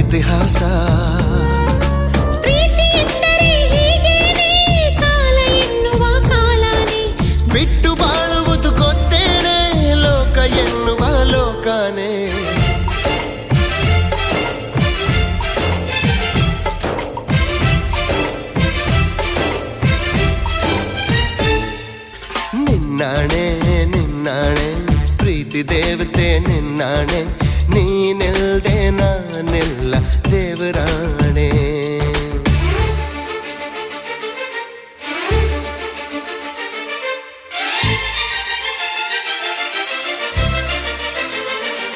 ಇತಿಹಾಸ. ಪ್ರೀತಿ ಎಂದರೆ ಹೀಗೇನೆ, ಕಾಲ ಎನ್ನುವ ಕಾಲನೇ ಬಿಟ್ಟು ಬಾಳುವುದು ಗೊತ್ತೇನೆ, ಲೋಕ ಎನ್ನುವ ಲೋಕನೇ. ನಿನ್ನಾಣೆ ನಿನ್ನಾಣೆ ಪ್ರೀತಿ ದೇವತೆ ನಿನ್ನಾಣೆ, ನೀನಿಲ್ದೆ